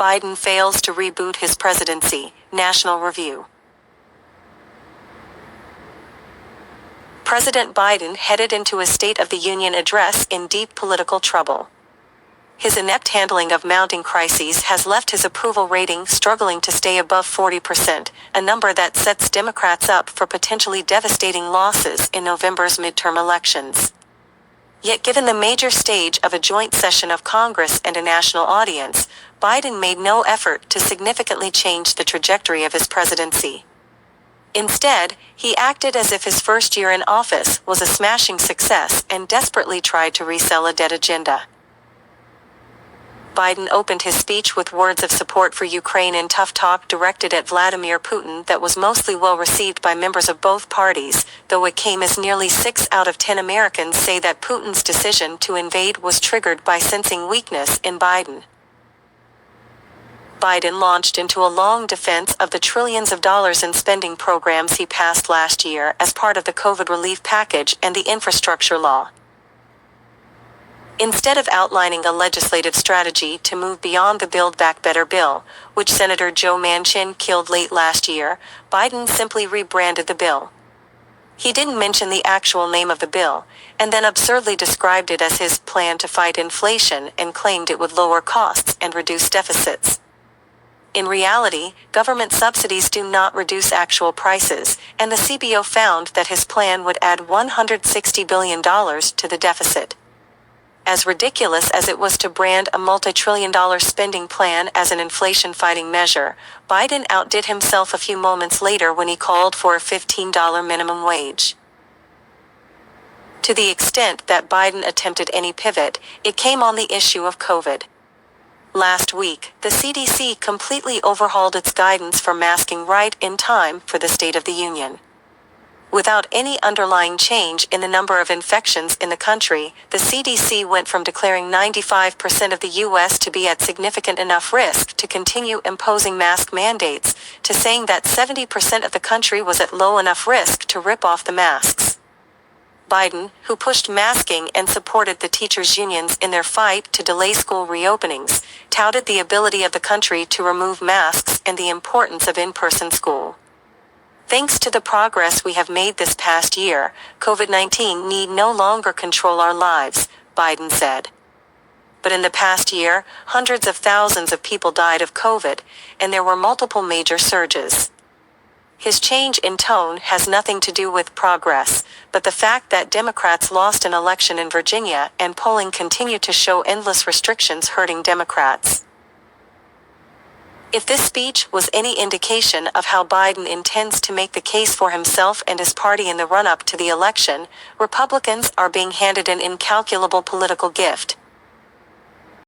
Biden fails to reboot his presidency, National Review. President Biden headed into a State of the Union address in deep political trouble. His inept handling of mounting crises has left his approval rating struggling to stay above 40%, a number that sets Democrats up for potentially devastating losses in November's midterm elections. Yet given the major stage of a joint session of Congress and a national audience, Biden made no effort to significantly change the trajectory of his presidency. Instead, he acted as if his first year in office was a smashing success and desperately tried to resell a dead agenda. Biden opened his speech with words of support for Ukraine and tough talk directed at Vladimir Putin that was mostly well received by members of both parties, though it came as nearly 6 out of 10 Americans say that Putin's decision to invade was triggered by sensing weakness in Biden. Biden launched into a long defense of the trillions of dollars in spending programs he passed last year as part of the COVID relief package and the infrastructure law. Instead of outlining a legislative strategy to move beyond the Build Back Better bill, which Senator Joe Manchin killed late last year, Biden simply rebranded the bill. He didn't mention the actual name of the bill, and then absurdly described it as his plan to fight inflation and claimed it would lower costs and reduce deficits. In reality, government subsidies do not reduce actual prices, and the CBO found that his plan would add $160 billion to the deficit. As ridiculous as it was to brand a multi-trillion-dollar spending plan as an inflation-fighting measure, Biden outdid himself a few moments later when he called for a $15 minimum wage. To the extent that Biden attempted any pivot, it came on the issue of COVID. Last week, the CDC completely overhauled its guidance for masking right in time for the State of the Union. Without any underlying change in the number of infections in the country, the CDC went from declaring 95% of the U.S. to be at significant enough risk to continue imposing mask mandates, to saying that 70% of the country was at low enough risk to rip off the masks. Biden, who pushed masking and supported the teachers' unions in their fight to delay school reopenings, touted the ability of the country to remove masks and the importance of in-person school. Thanks to the progress we have made this past year, COVID-19 need no longer control our lives, Biden said. But in the past year, hundreds of thousands of people died of COVID, and there were multiple major surges. His change in tone has nothing to do with progress, but the fact that Democrats lost an election in Virginia and polling continued to show endless restrictions hurting Democrats. If this speech was any indication of how Biden intends to make the case for himself and his party in the run-up to the election, Republicans are being handed an incalculable political gift,